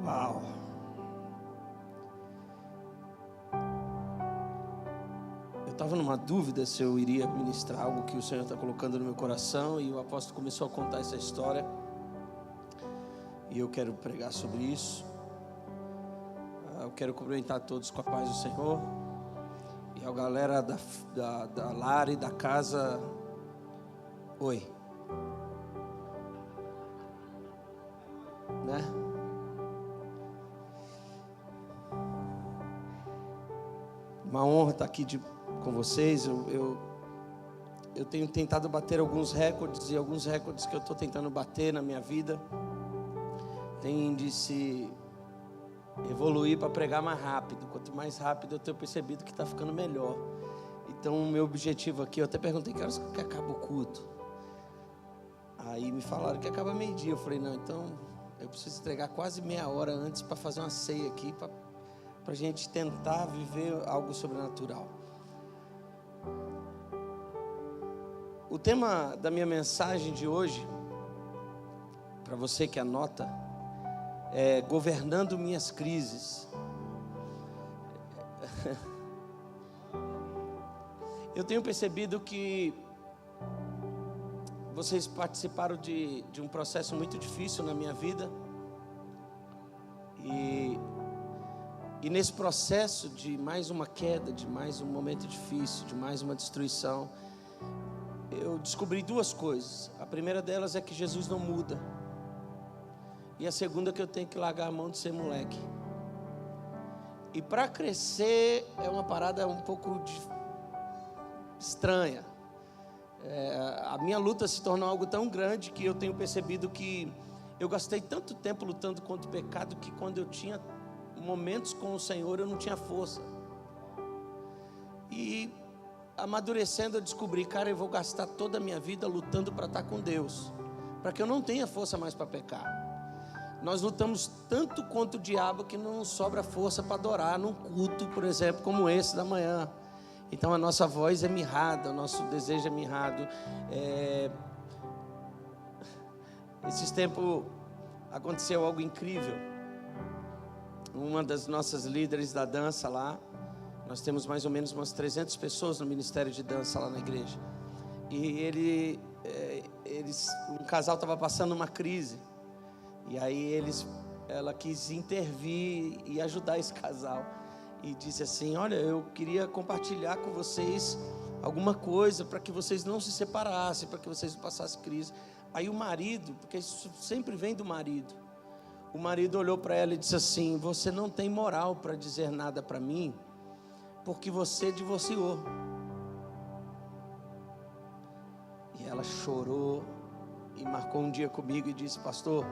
Uau! Eu estava numa dúvida se eu iria ministrar algo que o Senhor está colocando no meu coração, e o apóstolo começou a contar essa história, e eu quero pregar sobre isso. Eu quero cumprimentar todos com a paz do Senhor, e a galera da Lara e da casa. Oi, né? Uma honra estar aqui com vocês. Eu tenho tentado bater alguns recordes, e alguns recordes que eu estou tentando bater na minha vida tem de se evoluir para pregar mais rápido. Quanto mais rápido eu tenho percebido que está ficando melhor. Então o meu objetivo aqui, eu até perguntei: que horas que acaba o culto? Aí me falaram que acaba meio-dia. Eu falei: não, então eu preciso entregar quase meia hora antes para fazer uma ceia aqui, para a gente tentar viver algo sobrenatural. O tema da minha mensagem de hoje, para você que anota, é governando minhas crises. Eu tenho percebido que vocês participaram de um processo muito difícil na minha vida, e nesse processo de mais uma queda, de mais um momento difícil, de mais uma destruição, eu descobri duas coisas. A primeira delas é que Jesus não muda, e a segunda é que eu tenho que largar a mão de ser moleque. E para crescer é uma parada um pouco estranha. A minha luta se tornou algo tão grande que eu tenho percebido que eu gastei tanto tempo lutando contra o pecado que quando eu tinha momentos com o Senhor eu não tinha força. E amadurecendo eu descobri: cara, eu vou gastar toda a minha vida lutando para estar com Deus, para que eu não tenha força mais para pecar. Nós lutamos tanto contra o diabo que não sobra força para adorar num culto, por exemplo, como esse da manhã. Então a nossa voz é mirrada, o nosso desejo é mirrado. Esses tempos aconteceu algo incrível. Uma das nossas líderes da dança lá, nós temos mais ou menos umas 300 pessoas no ministério de dança lá na igreja. E um casal estava passando uma crise. E aí ela quis intervir e ajudar esse casal. E disse assim: olha, eu queria compartilhar com vocês alguma coisa para que vocês não se separassem, para que vocês não passassem crise. Aí o marido, porque isso sempre vem do marido, o marido olhou para ela e disse assim: você não tem moral para dizer nada para mim, porque você divorciou. E ela chorou e marcou um dia comigo e disse: pastor,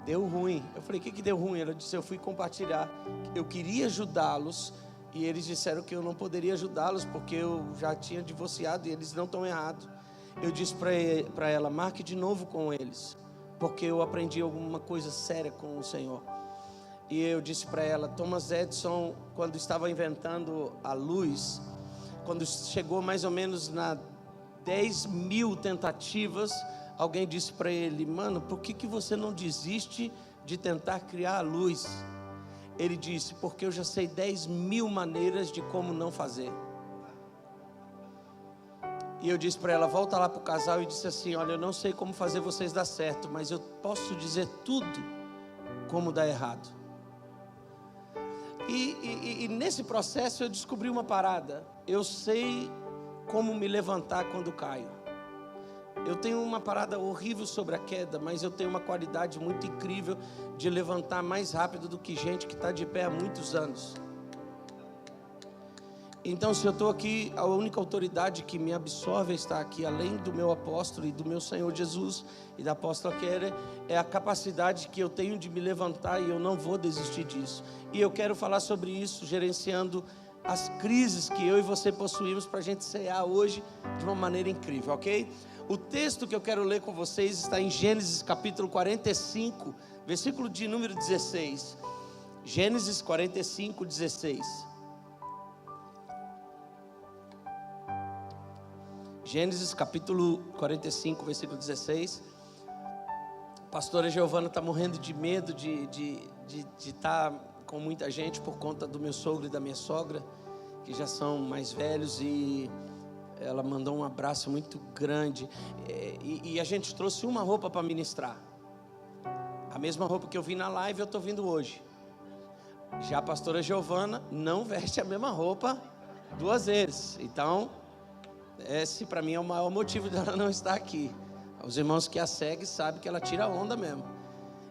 deu ruim. Eu falei: o que deu ruim? Ela disse: eu fui compartilhar, eu queria ajudá-los, e eles disseram que eu não poderia ajudá-los porque eu já tinha divorciado, e eles não estão errados. Eu disse para ela: marque de novo com eles, porque eu aprendi alguma coisa séria com o Senhor. E eu disse para ela: Thomas Edison, quando estava inventando a luz, quando chegou mais ou menos na 10.000 tentativas, alguém disse para ele: mano, por que você não desiste de tentar criar a luz? Ele disse: porque eu já sei 10.000 maneiras de como não fazer. E eu disse para ela: volta lá para o casal e disse assim: olha, eu não sei como fazer vocês dar certo, mas eu posso dizer tudo como dar errado. E nesse processo eu descobri uma parada: eu sei como me levantar quando caio. Eu tenho uma parada horrível sobre a queda, mas eu tenho uma qualidade muito incrível de levantar mais rápido do que gente que está de pé há muitos anos. Então, se eu estou aqui, a única autoridade que me absorve está aqui, além do meu apóstolo e do meu Senhor Jesus e da apóstola Keller, é a capacidade que eu tenho de me levantar, e eu não vou desistir disso. E eu quero falar sobre isso, gerenciando as crises que eu e você possuímos, para a gente cear hoje de uma maneira incrível, ok? O texto que eu quero ler com vocês está em Gênesis capítulo 45, versículo de número 16. Gênesis 45, 16. Gênesis capítulo 45, versículo 16. A pastora Giovana está morrendo de medo de de estar com muita gente por conta do meu sogro e da minha sogra, que já são mais velhos, e ela mandou um abraço muito grande. E a gente trouxe uma roupa para ministrar. A mesma roupa que eu vi na live, eu estou vindo hoje. Já a pastora Giovana não veste a mesma roupa 2 vezes. Então, esse para mim é o maior motivo dela não estar aqui. Os irmãos que a seguem sabem que ela tira onda mesmo.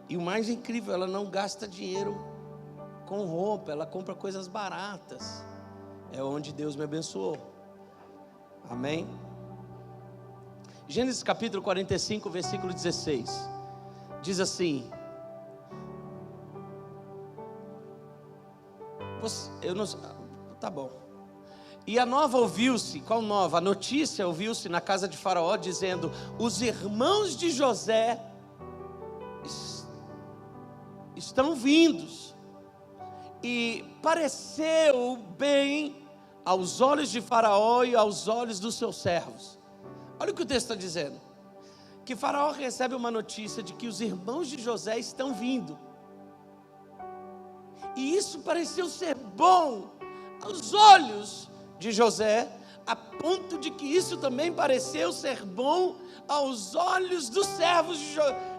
E o mais incrível, ela não gasta dinheiro com roupa, ela compra coisas baratas. É onde Deus me abençoou. Amém? Gênesis capítulo 45, versículo 16. Diz assim: tá bom. E a nova ouviu-se, qual nova? A notícia ouviu-se na casa de Faraó, dizendo: os irmãos de José estão vindos. E pareceu bem aos olhos de Faraó e aos olhos dos seus servos. Olha o que o texto está dizendo. Que Faraó recebe uma notícia de que os irmãos de José estão vindo. E isso pareceu ser bom aos olhos de José, a ponto de que isso também pareceu ser bom aos olhos dos servos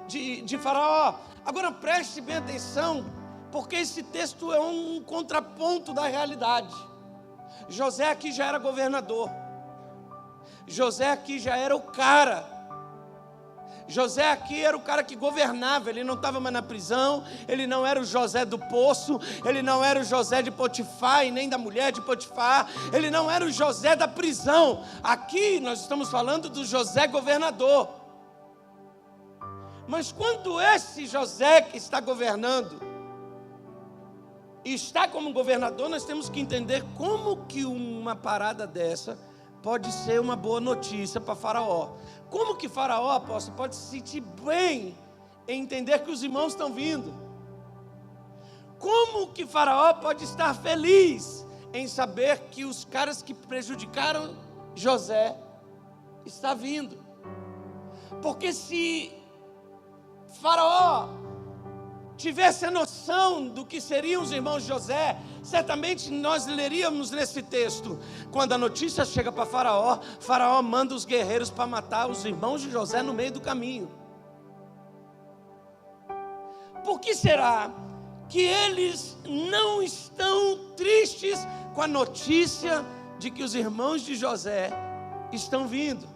de Faraó. Agora preste bem atenção, porque esse texto é um contraponto da realidade. José aqui já era governador. José aqui já era o cara. José aqui era o cara que governava. Ele não estava mais na prisão. Ele não era o José do poço. Ele não era o José de Potifar e nem da mulher de Potifar. Ele não era o José da prisão. Aqui nós estamos falando do José governador. Mas quando esse José que está governando e está como governador, nós temos que entender como que uma parada dessa pode ser uma boa notícia para Faraó. Como que Faraó, apóstolo, pode se sentir bem em entender que os irmãos estão vindo? Como que Faraó pode estar feliz em saber que os caras que prejudicaram José estão vindo? Porque se Faraó tivesse a noção do que seriam os irmãos de José, certamente nós leríamos nesse texto: quando a notícia chega para Faraó, Faraó manda os guerreiros para matar os irmãos de José no meio do caminho. Por que será que eles não estão tristes com a notícia de que os irmãos de José estão vindo?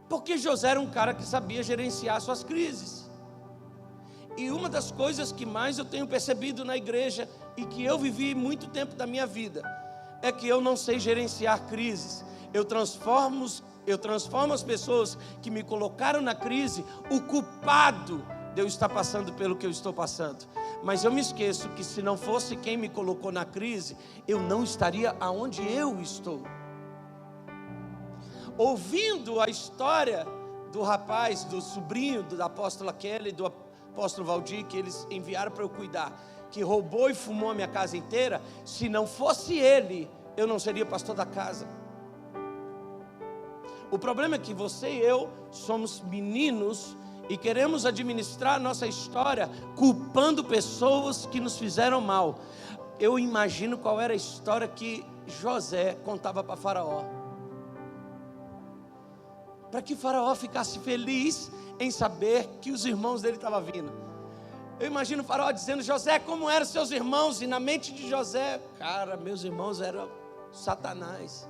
Porque José era um cara que sabia gerenciar suas crises. E uma das coisas que mais eu tenho percebido na igreja, e que eu vivi muito tempo da minha vida, é que eu não sei gerenciar crises. Eu transformo as pessoas que me colocaram na crise o culpado de eu estar passando pelo que eu estou passando. Mas eu me esqueço que se não fosse quem me colocou na crise, eu não estaria aonde eu estou. Ouvindo a história do rapaz, do sobrinho da apóstola Kelly, do apóstolo Valdir, que eles enviaram para eu cuidar, que roubou e fumou a minha casa inteira, se não fosse ele, eu não seria pastor da casa. O problema é que você e eu somos meninos e queremos administrar a nossa história culpando pessoas que nos fizeram mal. Eu imagino qual era a história que José contava para Faraó, para que Faraó ficasse feliz em saber que os irmãos dele estavam vindo. Eu imagino o Faraó dizendo: José, como eram seus irmãos? E na mente de José: cara, meus irmãos eram Satanás.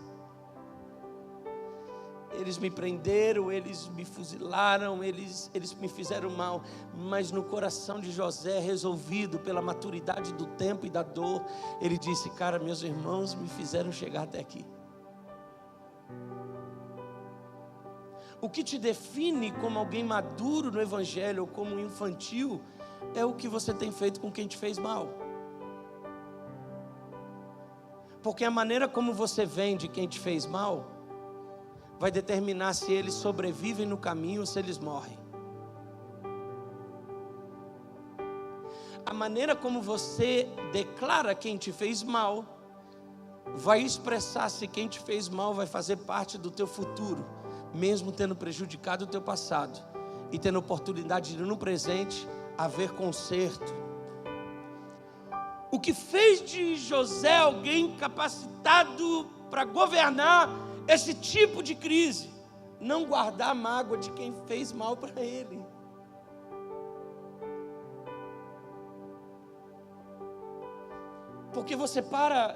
Eles me prenderam, eles me fuzilaram, eles me fizeram mal. Mas no coração de José, resolvido pela maturidade do tempo e da dor, ele disse: cara, meus irmãos me fizeram chegar até aqui. O que te define como alguém maduro no evangelho ou como infantil é o que você tem feito com quem te fez mal. Porque a maneira como você vende quem te fez mal vai determinar se eles sobrevivem no caminho ou se eles morrem. A maneira como você declara quem te fez mal vai expressar se quem te fez mal vai fazer parte do teu futuro, mesmo tendo prejudicado o teu passado e tendo oportunidade de no presente haver conserto. O que fez de José alguém capacitado para governar esse tipo de crise? Não guardar a mágoa de quem fez mal para ele. Porque você para,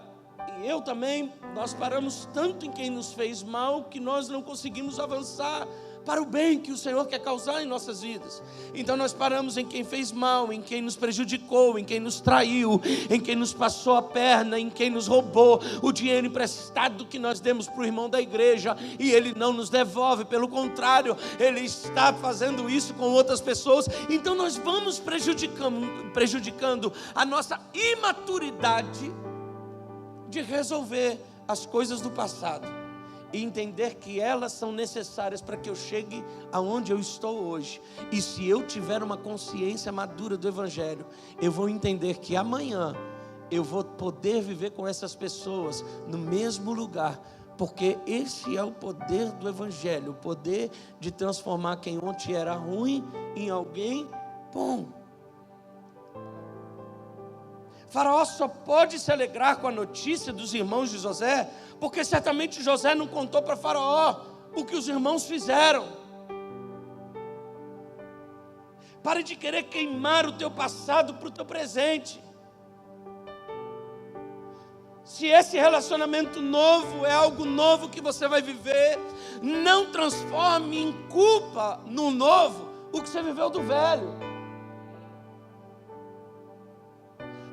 e eu também, nós paramos tanto em quem nos fez mal, que nós não conseguimos avançar para o bem que o Senhor quer causar em nossas vidas. Então nós paramos em quem fez mal, em quem nos prejudicou, em quem nos traiu, em quem nos passou a perna, em quem nos roubou o dinheiro emprestado que nós demos para o irmão da igreja, e ele não nos devolve, pelo contrário, ele está fazendo isso com outras pessoas. Então nós vamos prejudicando a nossa imaturidade de resolver as coisas do passado e entender que elas são necessárias para que eu chegue aonde eu estou hoje. E se eu tiver uma consciência madura do Evangelho, eu vou entender que amanhã eu vou poder viver com essas pessoas no mesmo lugar, porque esse é o poder do Evangelho, o poder de transformar quem ontem era ruim em alguém bom. Faraó só pode se alegrar com a notícia dos irmãos de José, porque certamente José não contou para Faraó o que os irmãos fizeram. Pare de querer queimar o teu passado para o teu presente. Se esse relacionamento novo é algo novo que você vai viver, não transforme em culpa no novo o que você viveu do velho.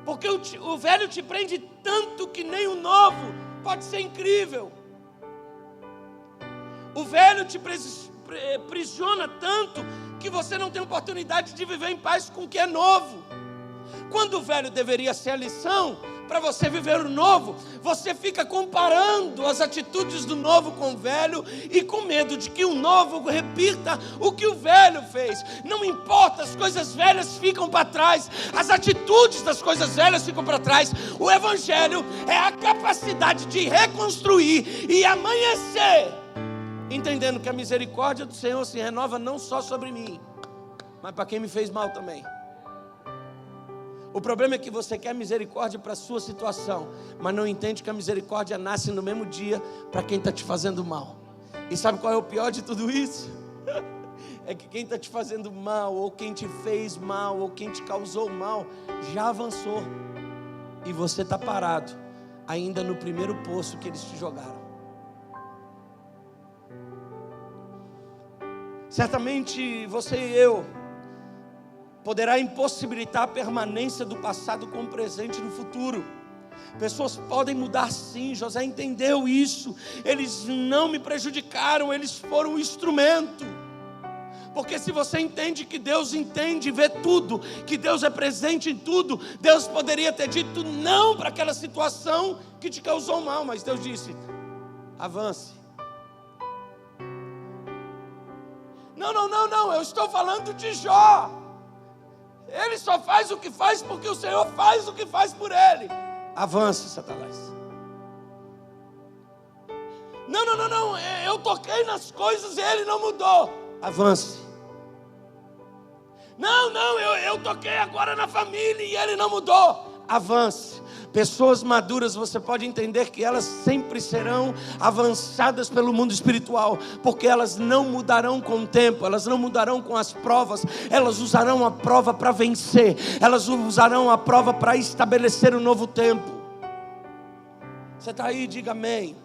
Porque o velho te prende tanto que nem o novo pode ser incrível. O velho te prisiona tanto que você não tem oportunidade de viver em paz com o que é novo. Quando o velho deveria ser a lição para você viver o novo, você fica comparando as atitudes do novo com o velho e com medo de que o novo repita o que o velho fez. Não importa, as coisas velhas ficam para trás, as atitudes das coisas velhas ficam para trás. O Evangelho é a capacidade de reconstruir e amanhecer, entendendo que a misericórdia do Senhor se renova não só sobre mim, mas para quem me fez mal também. O problema é que você quer misericórdia para a sua situação, mas não entende que a misericórdia nasce no mesmo dia para quem está te fazendo mal. E sabe qual é o pior de tudo isso? É que quem está te fazendo mal, ou quem te fez mal, ou quem te causou mal, já avançou. E você está parado, ainda no primeiro poço que eles te jogaram. Certamente você e eu poderá impossibilitar a permanência do passado com o presente no futuro. Pessoas podem mudar sim, José entendeu isso. Eles não me prejudicaram, eles foram um instrumento. Porque se você entende que Deus entende e vê tudo, que Deus é presente em tudo, Deus poderia ter dito não para aquela situação que te causou mal, mas Deus disse: avance. Não, eu estou falando de Jó. Ele só faz o que faz porque o Senhor faz o que faz por ele. Avance, Satanás. Não, eu toquei nas coisas e ele não mudou. Avance. Não, eu toquei agora na família e ele não mudou. Avance. Pessoas maduras, você pode entender que elas sempre serão avançadas pelo mundo espiritual, porque elas não mudarão com o tempo, elas não mudarão com as provas, elas usarão a prova para vencer, elas usarão a prova para estabelecer um novo tempo. Você está aí? Diga amém.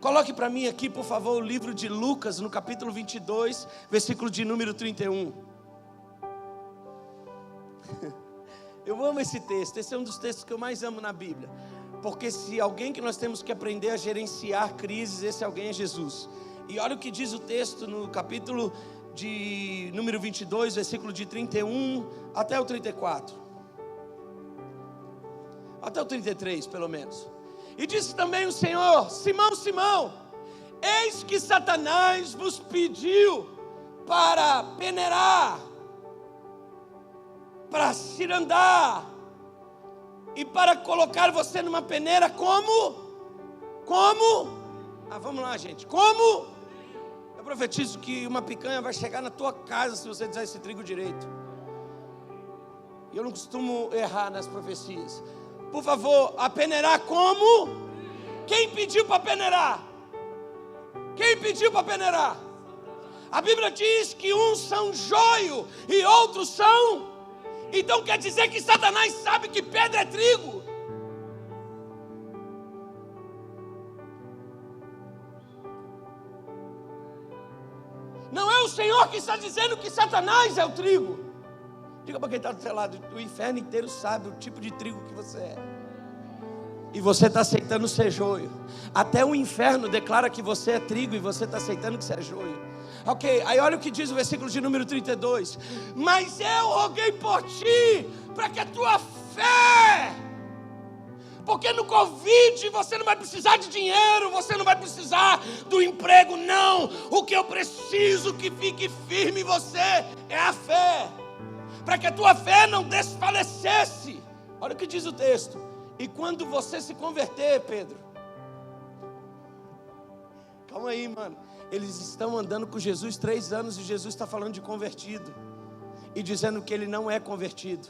Coloque para mim aqui, por favor, o livro de Lucas, no capítulo 22, versículo de número 31. Eu amo esse texto, esse é um dos textos que eu mais amo na Bíblia, porque se alguém que nós temos que aprender a gerenciar crises, esse alguém é Jesus. E olha o que diz o texto no capítulo de número 22, versículo de 31 até o 34. Até o 33, pelo menos. E disse também o Senhor: Simão, Simão, eis que Satanás vos pediu para peneirar, para cirandar e para colocar você numa peneira como? Vamos lá, gente. Como? Eu profetizo que uma picanha vai chegar na tua casa se você dizer esse trigo direito. E eu não costumo errar nas profecias. Por favor, a peneirar como? Quem pediu para peneirar? Quem pediu para peneirar? A Bíblia diz que uns são joio e outros são. Então quer dizer que Satanás sabe que pedra é trigo. Não é o Senhor que está dizendo que Satanás é o trigo. Diga para quem está do seu lado: o inferno inteiro sabe o tipo de trigo que você é. E você está aceitando ser joio. Até o inferno declara que você é trigo e você está aceitando que você é joio. Ok, aí olha o que diz o versículo de número 32. Mas eu roguei por ti, para que a tua fé... Porque no Covid você não vai precisar de dinheiro, você não vai precisar do emprego, não. O que eu preciso que fique firme em você é a fé. Para que a tua fé não desfalecesse. Olha o que diz o texto. E quando você se converter, Pedro... Calma aí, mano. Eles estão andando com Jesus 3 anos e Jesus está falando de convertido. E dizendo que ele não é convertido.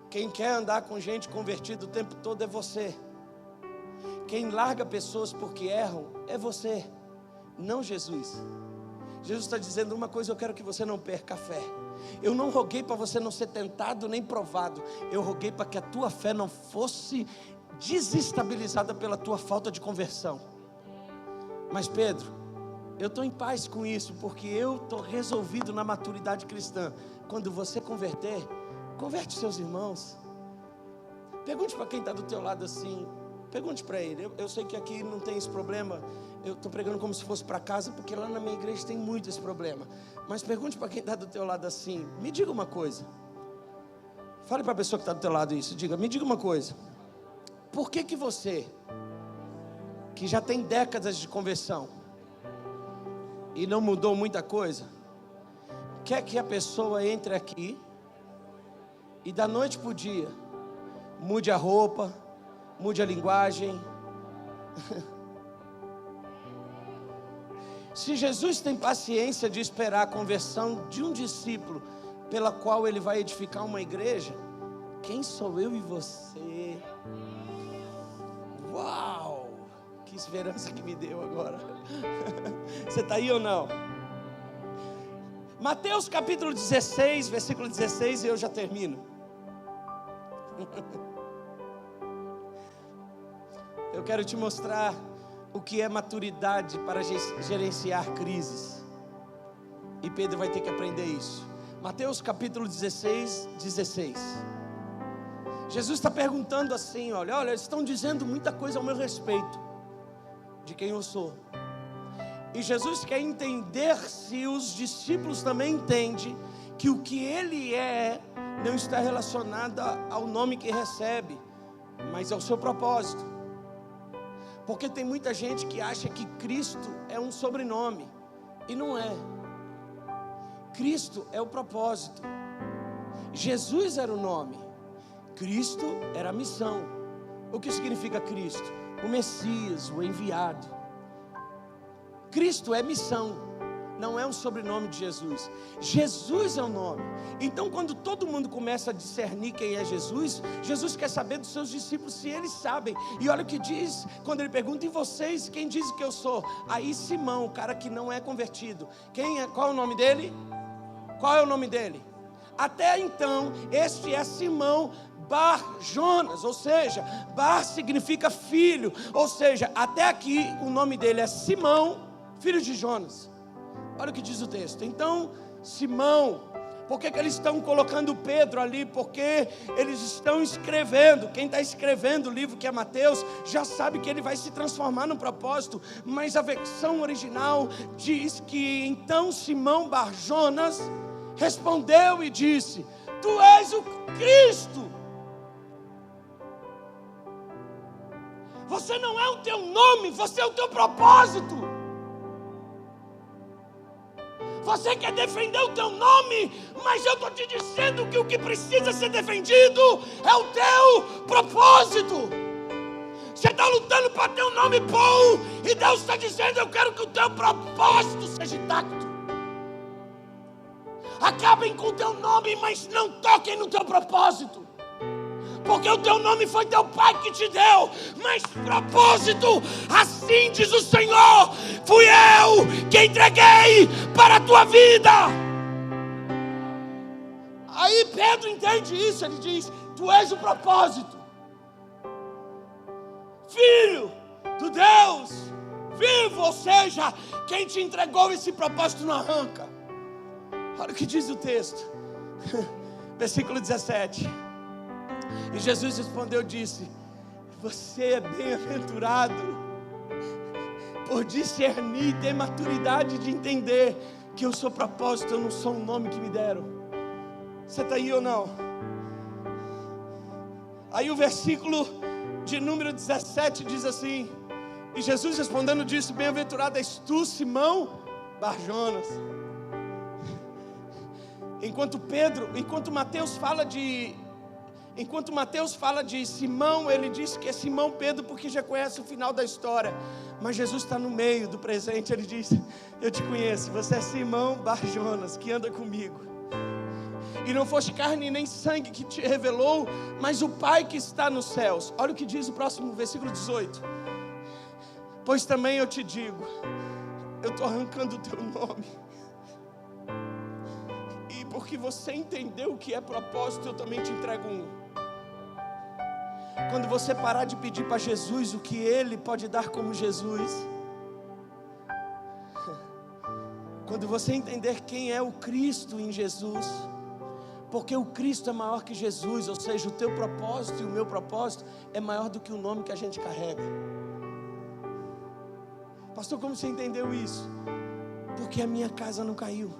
Quem quer andar com gente convertida o tempo todo é você. Quem larga pessoas porque erram é você, não Jesus. Jesus está dizendo uma coisa: eu quero que você não perca a fé. Eu não roguei para você não ser tentado nem provado. Eu roguei para que a tua fé não fosse desestabilizada pela tua falta de conversão. Mas Pedro, eu estou em paz com isso, porque eu estou resolvido na maturidade cristã. Quando você converter, converte seus irmãos. Pergunte para quem está do teu lado assim. Pergunte para ele. Eu sei que aqui não tem esse problema. Eu estou pregando como se fosse para casa, porque lá na minha igreja tem muito esse problema. Mas pergunte para quem está do teu lado assim. Me diga uma coisa. Fale para a pessoa que está do teu lado isso. Me diga uma coisa. Por que você, que já tem décadas de conversão e não mudou muita coisa, quer que a pessoa entre aqui e da noite para o dia mude a roupa, mude a linguagem? Se Jesus tem paciência de esperar a conversão de um discípulo pela qual ele vai edificar uma igreja, quem sou eu e você? Uau! Que esperança que me deu agora. Você está aí ou não? Mateus capítulo 16, versículo 16, e eu já termino. Eu quero te mostrar o que é maturidade para gerenciar crises. E Pedro vai ter que aprender isso. Mateus capítulo 16, 16. Jesus está perguntando assim: olha, eles estão dizendo muita coisa ao meu respeito, de quem eu sou. E Jesus quer entender se os discípulos também entendem que o que ele é não está relacionado ao nome que recebe, mas ao seu propósito. Porque tem muita gente que acha que Cristo é um sobrenome, e não é. Cristo é o propósito. Jesus era o nome, Cristo era a missão. O que significa Cristo? O Messias, o enviado. Cristo é missão, não é um sobrenome de Jesus. Jesus é o nome. Então quando todo mundo começa a discernir quem é Jesus, Jesus quer saber dos seus discípulos se eles sabem. E olha o que diz, quando ele pergunta: e vocês, quem diz que eu sou? Aí Simão, o cara que não é convertido, qual é o nome dele? Qual é o nome dele? Até então, este é Simão Bar Jonas, ou seja, Bar significa filho, ou seja, até aqui o nome dele é Simão, filho de Jonas. Olha o que diz o texto. Então, Simão, por que eles estão colocando Pedro ali? Porque eles estão escrevendo. Quem está escrevendo o livro, que é Mateus, já sabe que ele vai se transformar no propósito. Mas a versão original diz que então Simão Bar Jonas respondeu e disse: tu és o Cristo. Você não é o teu nome, você é o teu propósito. Você quer defender o teu nome, mas eu estou te dizendo que o que precisa ser defendido é o teu propósito. Você está lutando para ter um nome bom, e Deus está dizendo: eu quero que o teu propósito seja intacto. Acabem com o teu nome, mas não toquem no teu propósito. Porque o teu nome foi teu pai que te deu, mas propósito, assim diz o Senhor, fui eu que entreguei para a tua vida. Aí Pedro entende isso, ele diz, tu és o propósito, filho do Deus vivo, ou seja, quem te entregou esse propósito não arranca. Olha o que diz o texto, versículo 17. E Jesus respondeu e disse, você é bem-aventurado por discernir e ter maturidade de entender que eu sou propósito, eu não sou um nome que me deram. Você está aí ou não? Aí o versículo de número 17 diz assim, e Jesus respondendo disse, bem-aventurado és tu, Simão Barjonas. Enquanto Mateus fala de Simão, ele diz que é Simão Pedro, porque já conhece o final da história. Mas Jesus está no meio do presente, ele diz, eu te conheço, você é Simão Barjonas, que anda comigo. E não foste carne nem sangue que te revelou, mas o Pai que está nos céus. Olha o que diz o próximo versículo 18. Pois também eu te digo, eu estou arrancando o teu nome. E porque você entendeu o que é propósito, eu também te entrego um. Quando você parar de pedir para Jesus o que Ele pode dar como Jesus, quando você entender quem é o Cristo em Jesus, porque o Cristo é maior que Jesus, ou seja, o teu propósito e o meu propósito é maior do que o nome que a gente carrega. Pastor, como você entendeu isso? Porque a minha casa não caiu,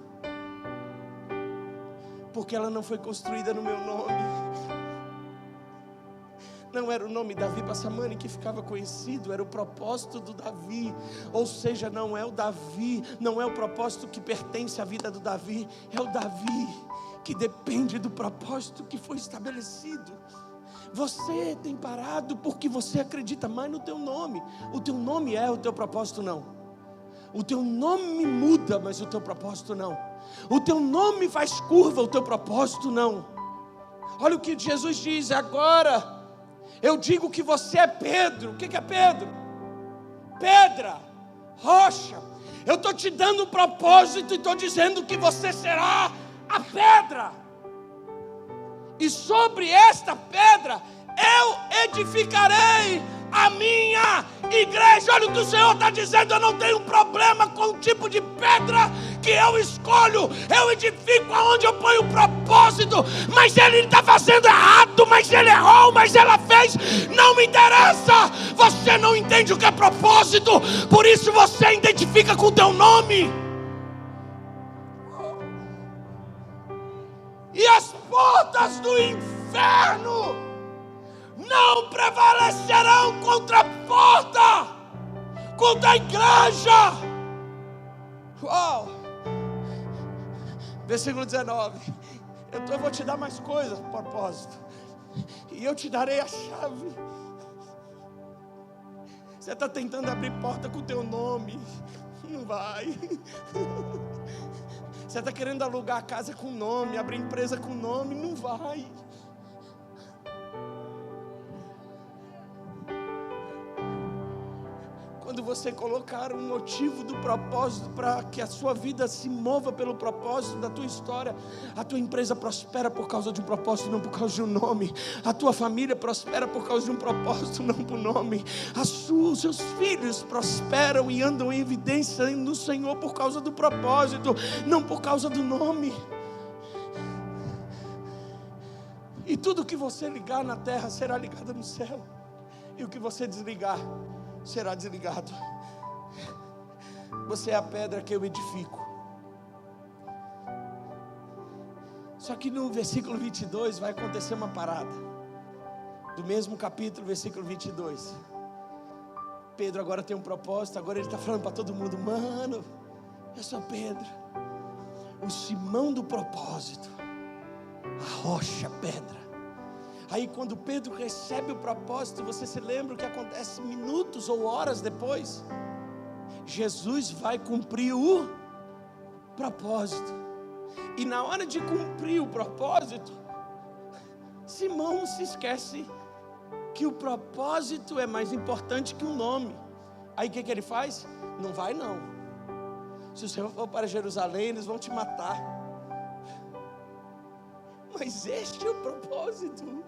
porque ela não foi construída no meu nome. Não era o nome Davi Passamani que ficava conhecido, era o propósito do Davi. Ou seja, não é o Davi, não é o propósito que pertence à vida do Davi, é o Davi que depende do propósito que foi estabelecido. Você tem parado porque você acredita mais no teu nome. O teu nome é o teu propósito, não. O teu nome muda, mas o teu propósito não. O teu nome faz curva, o teu propósito não. Olha o que Jesus diz agora. Eu digo que você é Pedro. O que é Pedro? Pedra, rocha. Eu estou te dando um propósito e estou dizendo que você será a pedra. E sobre esta pedra eu edificarei a minha igreja. Olha o que o Senhor está dizendo. Eu não tenho problema com o tipo de pedra que eu escolho. Eu edifico aonde eu ponho o propósito. Mas ele está fazendo errado, mas ele errou, mas ela fez, não me interessa. Você não entende o que é propósito, por isso você identifica com o teu nome. E as portas do inferno não prevalecerão contra a porta, contra a igreja. Uau! Versículo 19. Eu vou te dar mais coisas, propósito, e eu te darei a chave. Você está tentando abrir porta com o teu nome, não vai. Você está querendo alugar a casa com nome, abrir empresa com nome, não vai. Quando você colocar um motivo do propósito para que a sua vida se mova pelo propósito da tua história, a tua empresa prospera por causa de um propósito, não por causa de um nome. A tua família prospera por causa de um propósito, não por nome. Os seus filhos prosperam e andam em evidência no Senhor por causa do propósito, não por causa do nome. E tudo que você ligar na terra será ligado no céu, e o que você desligar será desligado. Você é a pedra que eu edifico. Só que no versículo 22 vai acontecer uma parada. Do mesmo capítulo, versículo 22. Pedro agora tem um propósito. Agora ele está falando para todo mundo: mano, eu sou Pedro, o Simão do propósito, a rocha, pedra. Aí quando Pedro recebe o propósito, você se lembra o que acontece minutos ou horas depois? Jesus vai cumprir o propósito. E na hora de cumprir o propósito, Simão se esquece que o propósito é mais importante que o nome. Aí o que ele faz? Não vai não. Se o Senhor for para Jerusalém, eles vão te matar. Mas este é o propósito.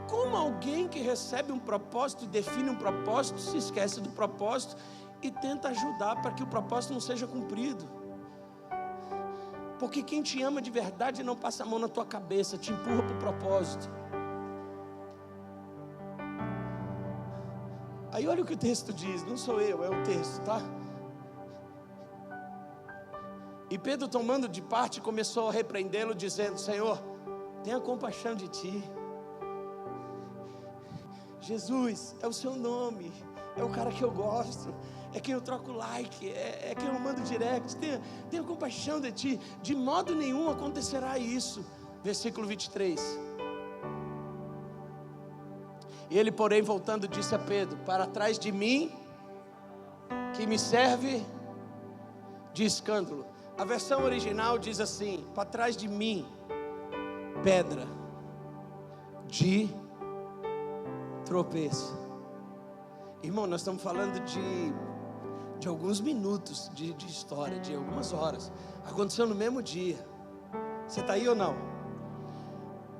Como alguém que recebe um propósito e define um propósito, se esquece do propósito e tenta ajudar para que o propósito não seja cumprido. Porque quem te ama de verdade não passa a mão na tua cabeça, te empurra para o propósito. Aí olha o que o texto diz, não sou eu, é o texto, tá? E Pedro, tomando de parte, começou a repreendê-lo, dizendo: Senhor, tenha compaixão de ti. Jesus, é o seu nome, é o cara que eu gosto, é quem eu troco like, é quem eu mando direct. Tenha compaixão de ti. De modo nenhum acontecerá isso. Versículo 23. E ele, porém, voltando, disse a Pedro: para trás de mim, que me serve de escândalo. A versão original diz assim: para trás de mim, pedra de tropeço. Irmão, nós estamos falando de alguns minutos de história, de algumas horas. Aconteceu no mesmo dia. Você está aí ou não?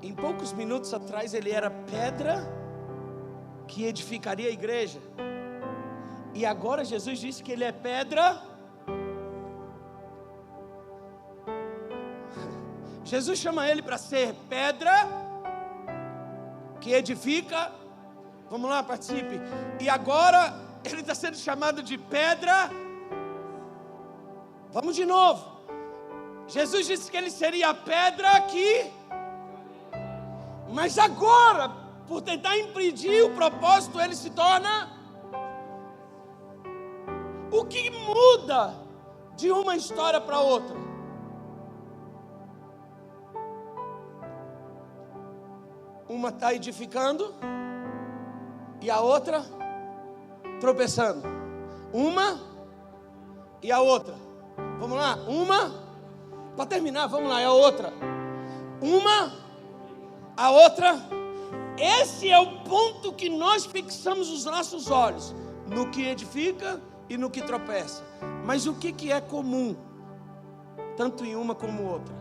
Em poucos minutos atrás ele era pedra que edificaria a igreja. E agora Jesus disse que ele é pedra. Jesus chama ele para ser pedra que edifica. Vamos lá, participe. E agora ele está sendo chamado de pedra. Vamos de novo. Jesus disse que ele seria a pedra aqui. Mas agora, por tentar impedir o propósito, ele se torna. O que muda de uma história para outra? Uma está edificando e a outra tropeçando. Uma e a outra. Vamos lá, uma, para terminar, vamos lá, é a outra. Uma, a outra. Esse é o ponto que nós fixamos os nossos olhos, no que edifica e no que tropeça. Mas o que é comum, tanto em uma como outra?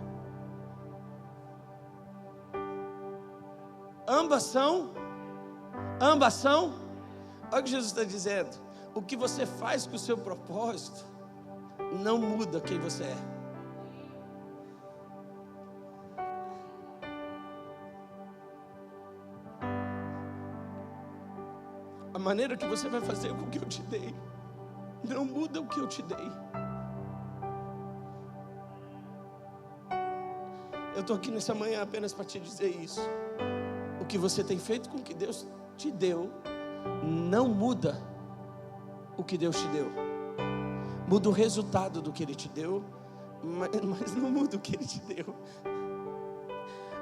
Ambas são. Olha o que Jesus está dizendo. O que você faz com o seu propósito não muda quem você é. A maneira que você vai fazer com o que eu te dei não muda o que eu te dei. Eu estou aqui nessa manhã apenas para te dizer isso. O que você tem feito com o que Deus te deu não muda o que Deus te deu. Muda o resultado do que Ele te deu, mas não muda o que Ele te deu.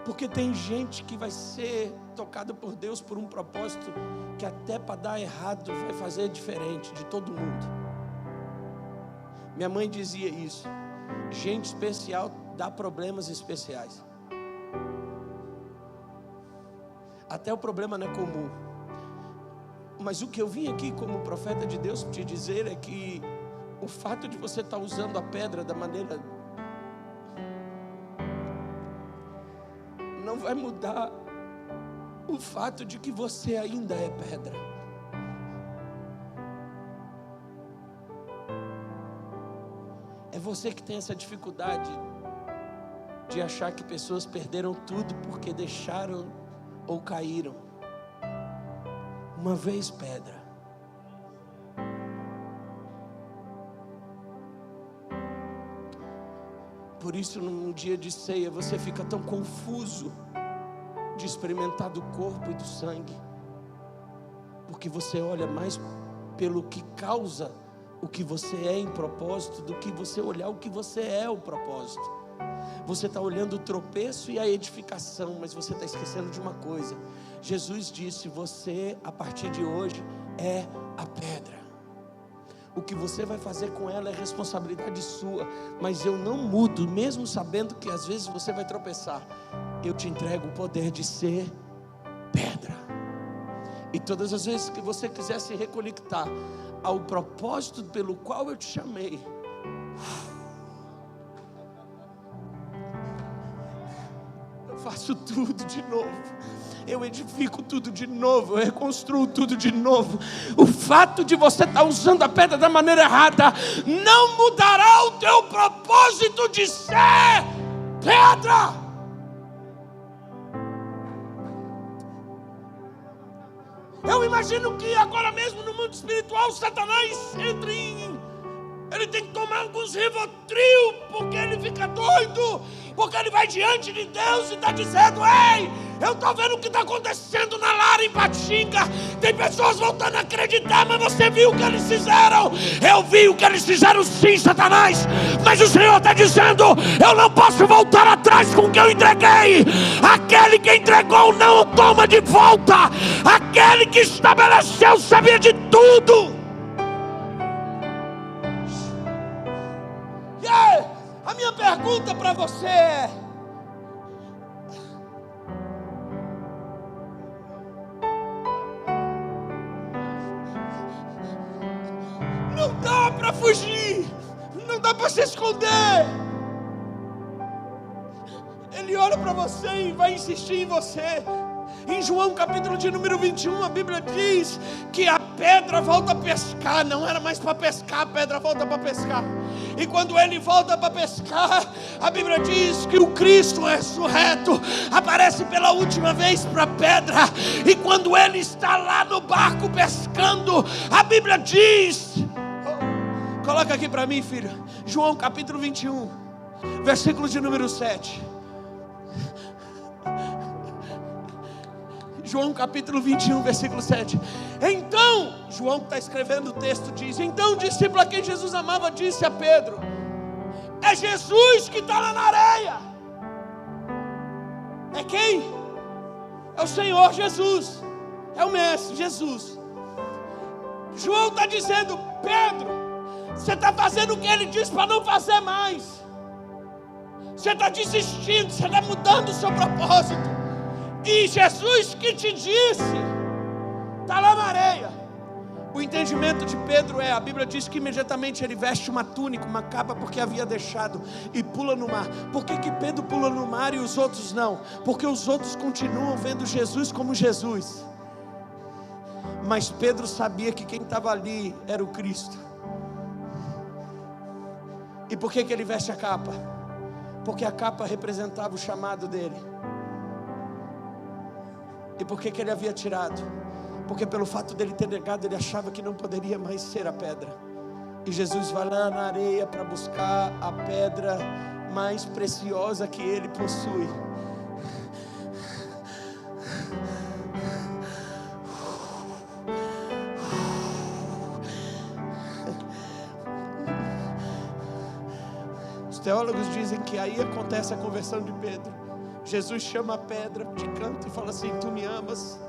Porque tem gente que vai ser tocada por Deus por um propósito que até para dar errado vai fazer diferente de todo mundo. Minha mãe dizia isso: gente especial dá problemas especiais. Até o problema não é comum. Mas o que eu vim aqui como profeta de Deus te dizer é que o fato de você estar usando a pedra da maneira não vai mudar o fato de que você ainda é pedra. É você que tem essa dificuldade de achar que pessoas perderam tudo porque deixaram ou caíram. Uma vez pedra. Por isso, num dia de ceia, você fica tão confuso de experimentar do corpo e do sangue, porque você olha mais pelo que causa o que você é em propósito do que você olhar o que você é o propósito. Você está olhando o tropeço e a edificação, mas você está esquecendo de uma coisa. Jesus disse: você, a partir de hoje, é a pedra. O que você vai fazer com ela é responsabilidade sua, mas eu não mudo, mesmo sabendo que às vezes você vai tropeçar. Eu te entrego o poder de ser pedra. E todas as vezes que você quiser se reconectar ao propósito pelo qual eu te chamei, eu faço tudo de novo. Eu edifico tudo de novo, eu reconstruo tudo de novo. O fato de você estar usando a pedra da maneira errada não mudará o teu propósito de ser pedra. Eu imagino que agora mesmo no mundo espiritual Satanás ele tem que tomar alguns Rivotril, porque ele fica doido, porque ele vai diante de Deus e está dizendo: ei, eu estou vendo o que está acontecendo na Lara, em Patinga. Tem pessoas voltando a acreditar, mas você viu o que eles fizeram? Eu vi o que eles fizeram sim, Satanás. Mas o Senhor está dizendo: eu não posso voltar atrás com o que eu entreguei. Aquele que entregou não o toma de volta. Aquele que estabeleceu sabia de tudo. A minha pergunta para você é: não dá para fugir, não dá para se esconder. Ele olha para você e vai insistir em você. Em João capítulo de número 21, a Bíblia diz que a pedra volta a pescar. Não era mais para pescar, a pedra volta para pescar. E quando ele volta para pescar, a Bíblia diz que o Cristo ressurreto aparece pela última vez para a pedra. E quando ele está lá no barco pescando, a Bíblia diz, coloca aqui para mim, filho, João capítulo 21, versículo de número 7. João capítulo 21, versículo 7. Então, João que está escrevendo o texto diz: então o discípulo a quem Jesus amava disse a Pedro: é Jesus que está lá na areia. É quem? É o Senhor Jesus, é o Mestre Jesus. João está dizendo: Pedro, você está fazendo o que ele disse para não fazer mais. Você está desistindo, você está mudando o seu propósito. E Jesus que te disse, está lá na areia. O entendimento de Pedro a Bíblia diz que imediatamente ele veste uma túnica, uma capa, porque havia deixado, e pula no mar. Por que Pedro pula no mar e os outros não? Porque os outros continuam vendo Jesus como Jesus. Mas Pedro sabia que quem estava ali era o Cristo. E por que ele veste a capa? Porque a capa representava o chamado dele. E por que ele havia tirado? Porque pelo fato dele ter negado, ele achava que não poderia mais ser a pedra. E Jesus vai lá na areia para buscar a pedra mais preciosa que ele possui. Os teólogos dizem que aí acontece a conversão de Pedro. Jesus chama a pedra de canto e fala assim: tu me amas?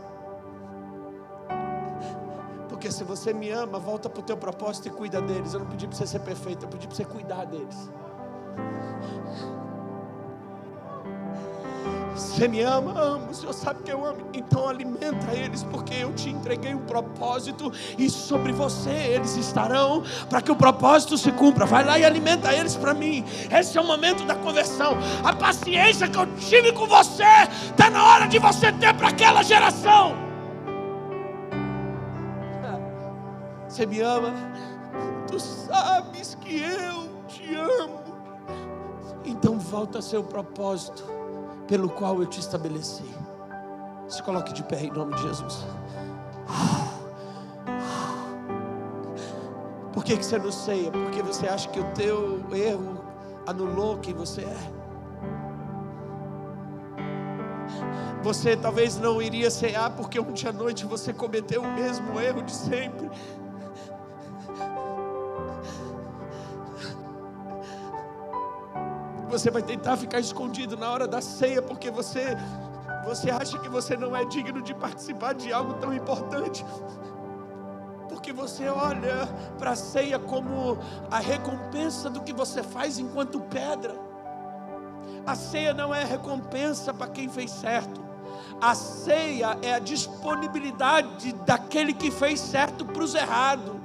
Porque se você me ama, volta para o teu propósito e cuida deles. Eu não pedi para você ser perfeito, eu pedi para você cuidar deles. Você me ama? Amo. O Senhor sabe que eu amo. Então alimenta eles, porque eu te entreguei um propósito, e sobre você eles estarão, para que o propósito se cumpra. Vai lá e alimenta eles para mim. Esse é o momento da conversão. A paciência que eu tive com você está na hora de você ter para aquela geração. Você me ama? Tu sabes que eu te amo. Então volta ao seu propósito pelo qual eu te estabeleci. Se coloque de pé em nome de Jesus. Por que você não ceia? Porque você acha que o teu erro anulou quem você é. Você talvez não iria cear porque ontem à noite você cometeu o mesmo erro de sempre. Você vai tentar ficar escondido na hora da ceia, porque você acha que você não é digno de participar de algo tão importante. que você olha para a ceia como a recompensa do que você faz enquanto pedra. A ceia não é recompensa para quem fez certo. A ceia é a disponibilidade daquele que fez certo para os errados.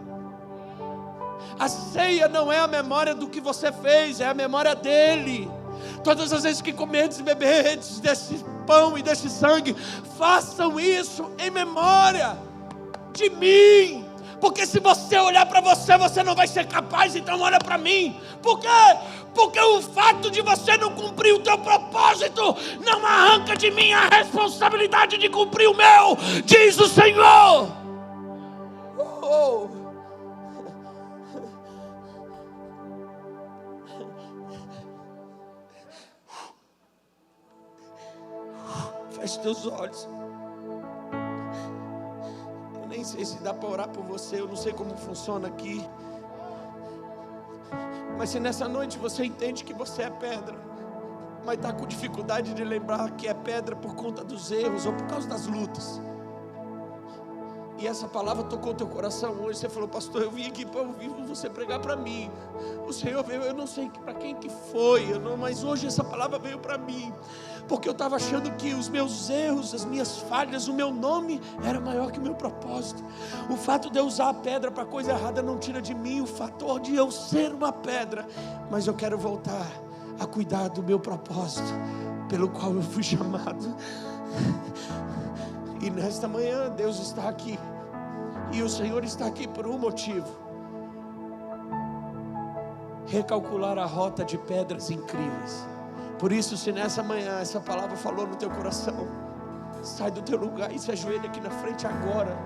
A ceia não é a memória do que você fez, é a memória dele. Todas as vezes que comerdes e beberdes desse pão e desse sangue, façam isso em memória de mim. Porque se você olhar para você, você não vai ser capaz, então olha para mim. Por quê? Porque o fato de você não cumprir o teu propósito não arranca de mim a responsabilidade de cumprir o meu, diz o Senhor. Feche teus olhos. Eu nem sei se dá para orar por você, eu não sei como funciona aqui. Mas se nessa noite você entende que você é pedra, mas está com dificuldade de lembrar que é pedra por conta dos erros ou por causa das lutas, e essa palavra tocou teu coração hoje, você falou: pastor, eu vim aqui para ouvir você pregar para mim. O Senhor veio, eu não sei para quem que foi, mas hoje essa palavra veio para mim, porque eu estava achando que os meus erros, as minhas falhas, o meu nome era maior que o meu propósito. O fato de eu usar a pedra para coisa errada não tira de mim o fator de eu ser uma pedra, mas eu quero voltar a cuidar do meu propósito pelo qual eu fui chamado. E nesta manhã Deus está aqui, e o Senhor está aqui por um motivo: recalcular a rota de pedras incríveis. Por isso, se nessa manhã essa palavra falou no teu coração, sai do teu lugar e se ajoelha aqui na frente agora.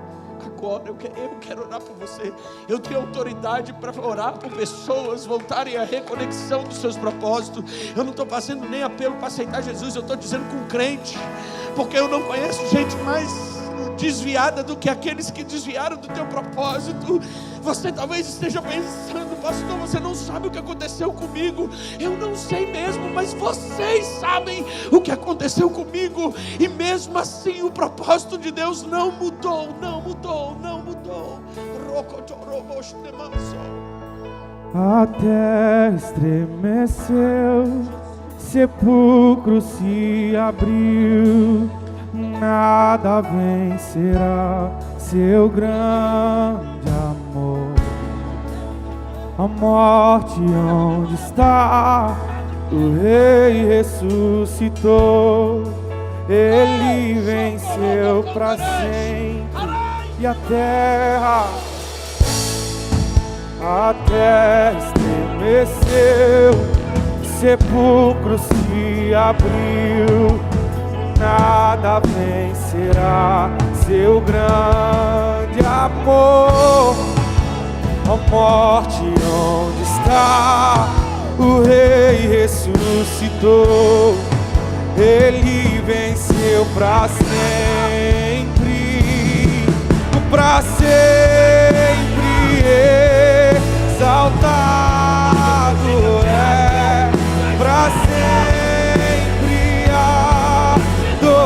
Eu quero orar por você. Eu tenho autoridade para orar por pessoas voltarem à reconexão dos seus propósitos. Eu não estou fazendo nem apelo para aceitar Jesus, eu estou dizendo com crente, porque eu não conheço gente mais desviada do que aqueles que desviaram do teu propósito. Você talvez esteja pensando: pastor, você não sabe o que aconteceu comigo. Eu não sei mesmo, mas vocês sabem o que aconteceu comigo. E mesmo assim o propósito de Deus não mudou, não mudou, não mudou. A terra estremeceu, sepulcro se abriu, nada vencerá seu grande amor. A morte onde está, o Rei ressuscitou, Ele venceu para sempre. E a terra estremeceu, sepulcro se abriu, nada vencerá seu grande amor. A morte onde está, o Rei ressuscitou, Ele venceu para sempre, para sempre exaltado é, para sempre adorado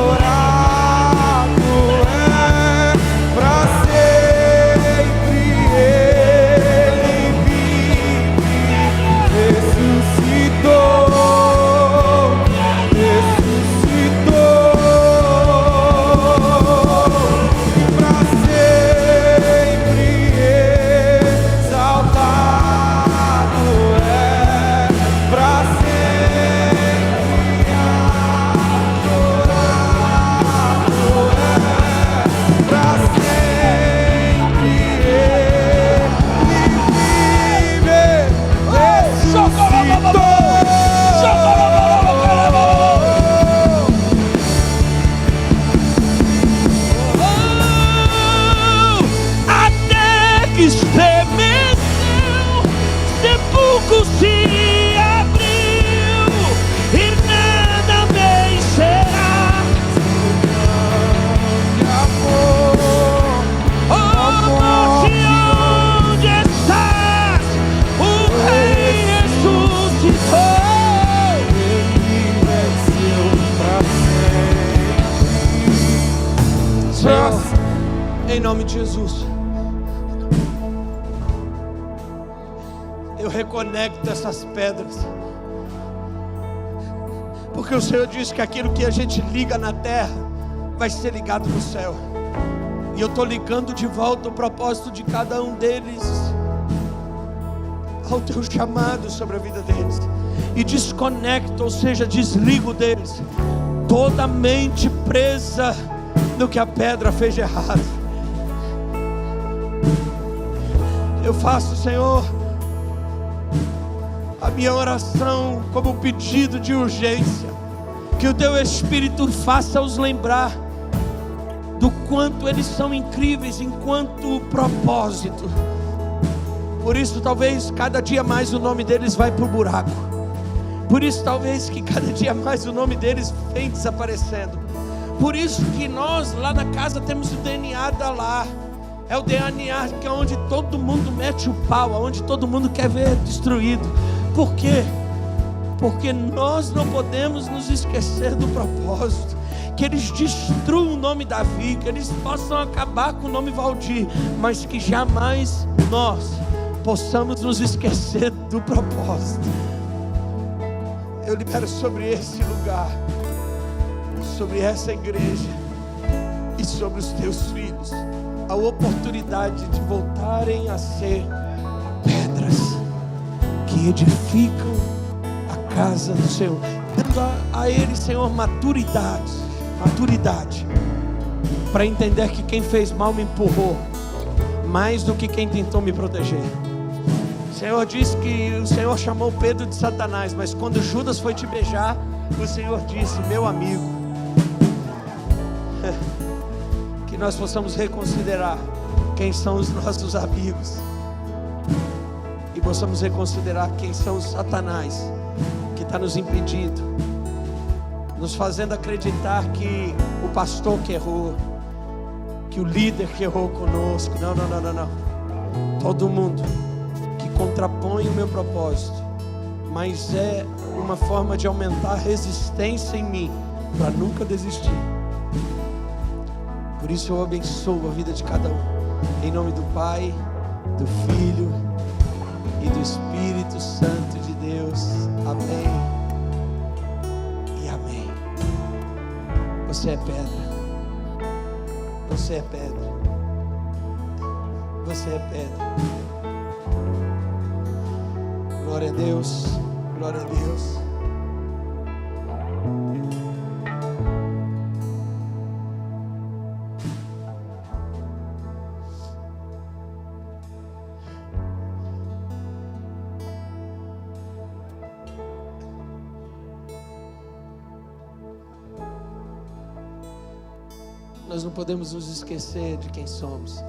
é, para sempre Ele vive, ressuscitou, para sempre exaltado é, para sempre adorado é, para sempre Ele vive, ressuscitou. Até que estremeceu, sepulcro se abriu, e nada vencerá. Oh, morte, onde estás? O Rei ressuscitou. Ele venceu para sempre. Senhor, em nome de Jesus, reconecta essas pedras. Porque o Senhor diz que aquilo que a gente liga na terra vai ser ligado no céu. E eu estou ligando de volta o propósito de cada um deles ao teu chamado sobre a vida deles. E desconecto, ou seja, desligo deles toda a mente presa no que a pedra fez de errado. Eu faço, Senhor, a minha oração como pedido de urgência, que o teu Espírito faça-os lembrar do quanto eles são incríveis enquanto propósito. Por isso talvez cada dia mais o nome deles vai para o buraco. Por isso talvez que cada dia mais o nome deles vem desaparecendo. Por isso que nós lá na casa temos o DNA da Lá. É o DNA que é onde todo mundo mete o pau, onde todo mundo quer ver destruído. Por quê? Porque nós não podemos nos esquecer do propósito. Que eles destruam o nome Davi, que eles possam acabar com o nome Valdir, mas que jamais nós possamos nos esquecer do propósito. Eu libero sobre esse lugar, sobre essa igreja e sobre os teus filhos a oportunidade de voltarem a ser pedras que edificam a casa do Senhor, dando a eles, Senhor, maturidade para entender que quem fez mal me empurrou mais do que quem tentou me proteger. O Senhor disse que o Senhor chamou Pedro de Satanás, mas quando Judas foi te beijar, o Senhor disse: meu amigo. Que nós possamos reconsiderar quem são os nossos amigos e possamos reconsiderar quem são os Satanás que está nos impedindo, nos fazendo acreditar que o pastor que errou, que o líder que errou conosco. Não. Todo mundo que contrapõe o meu propósito, mas é uma forma de aumentar a resistência em mim para nunca desistir. Por isso eu abençoo a vida de cada um, em nome do Pai, do Filho e do Espírito Santo de Deus. Amém e amém. Você é pedra. Você é pedra. Você é pedra. Glória a Deus. Glória a Deus. Nós não podemos nos esquecer de quem somos.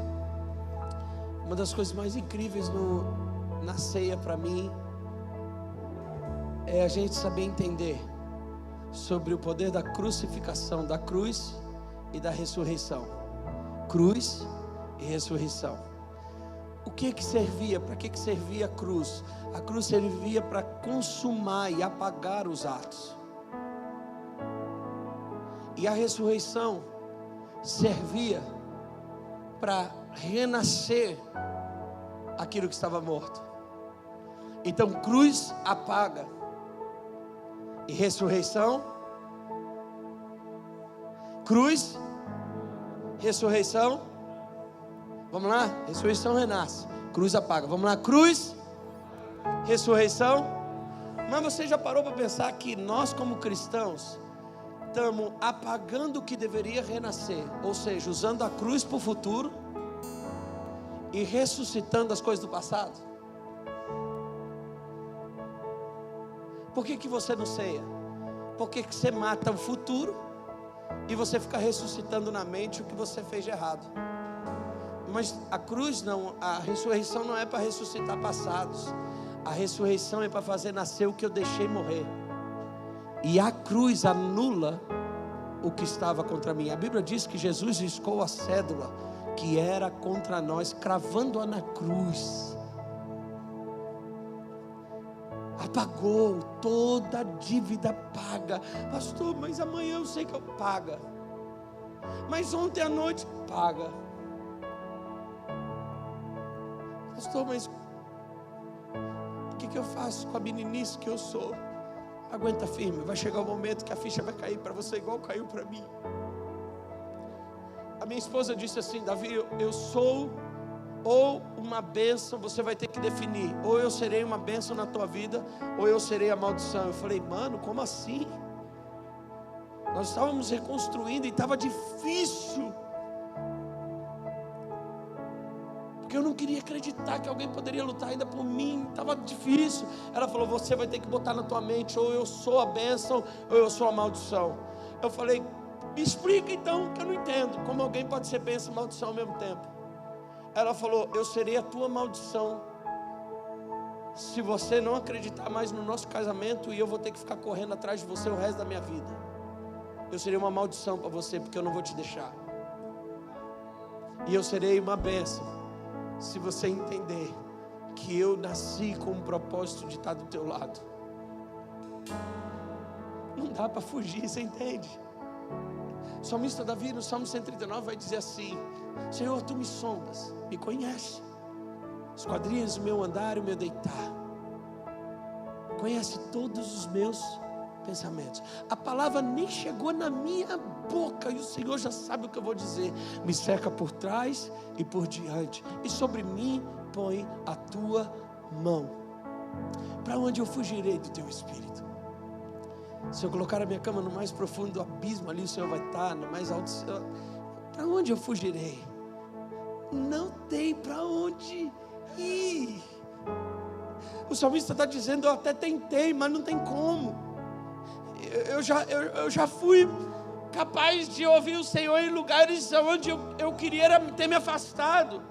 Uma das coisas mais incríveis na ceia para mim é a gente saber entender sobre o poder da crucificação, da cruz e da ressurreição. Cruz e ressurreição. O que servia? Para que servia a cruz? A cruz servia para consumar e apagar os atos. E a ressurreição servia para renascer aquilo que estava morto. Então cruz apaga e ressurreição, cruz, ressurreição. Vamos lá? Ressurreição renasce, cruz apaga. Vamos lá? Cruz, ressurreição. Mas você já parou para pensar que nós como cristãos estamos apagando o que deveria renascer, ou seja, usando a cruz para o futuro e ressuscitando as coisas do passado? Por que você não ceia? Porque você mata o futuro e você fica ressuscitando na mente o que você fez de errado. Mas a cruz não, a ressurreição não é para ressuscitar passados. A ressurreição é para fazer nascer o que eu deixei morrer. E a cruz anula o que estava contra mim. A Bíblia diz que Jesus riscou a cédula que era contra nós, cravando-a na cruz. Apagou toda a dívida paga. Pastor, mas amanhã eu sei que eu pago. Mas ontem à noite paga. Pastor, mas por que eu faço com a meninice que eu sou? Aguenta firme, vai chegar o momento que a ficha vai cair para você igual caiu para mim. A minha esposa disse assim: Davi, eu sou ou uma bênção, você vai ter que definir, ou eu serei uma bênção na tua vida, ou eu serei a maldição. Eu falei: mano, como assim? Nós estávamos reconstruindo e estava difícil, porque eu não queria acreditar que alguém poderia lutar ainda por mim, estava difícil. Ela falou: você vai ter que botar na tua mente, ou eu sou a bênção, ou eu sou a maldição. Eu falei: me explica então, que eu não entendo, como alguém pode ser bênção e maldição ao mesmo tempo. Ela falou: eu serei a tua maldição se você não acreditar mais no nosso casamento, e eu vou ter que ficar correndo atrás de você o resto da minha vida. Eu serei uma maldição para você, porque eu não vou te deixar. E eu serei uma bênção se você entender que eu nasci com um propósito de estar do teu lado. Não dá para fugir, você entende? O salmista Davi, no Salmo 139, vai dizer assim: Senhor, tu me sondas, me conhece, esquadrinhas o meu andar e o meu deitar, conhece todos os meus pensamentos. A palavra nem chegou na minha boca e o Senhor já sabe o que eu vou dizer. Me cerca por trás e por diante, e sobre mim põe a tua mão. Para onde eu fugirei do teu espírito? Se eu colocar a minha cama no mais profundo do abismo, ali o Senhor vai estar, no mais alto. Para onde eu fugirei? Não tem para onde ir. O salmista está dizendo: eu até tentei, mas não tem como. Eu já fui capaz de ouvir o Senhor em lugares onde eu queria ter me afastado.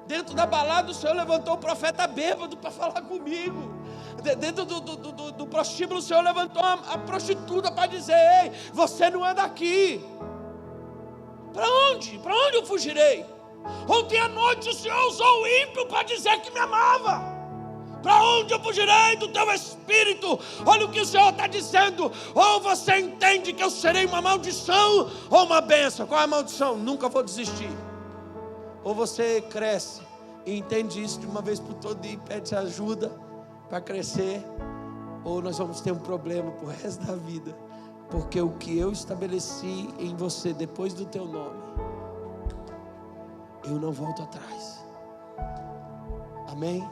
Dentro da balada, o Senhor levantou o profeta bêbado para falar comigo. Dentro do prostíbulo, o Senhor levantou a prostituta para dizer: ei, você não anda aqui. Para onde? Para onde eu fugirei? Ontem à noite o Senhor usou o ímpio para dizer que me amava. Para onde eu fugirei do teu espírito? Olha o que o Senhor está dizendo: ou você entende que eu serei uma maldição ou uma bênção. Qual é a maldição? Nunca vou desistir. Ou você cresce e entende isso de uma vez por todas e pede ajuda para crescer, ou nós vamos ter um problema pro resto da vida, porque o que eu estabeleci em você depois do teu nome, eu não volto atrás. Amém?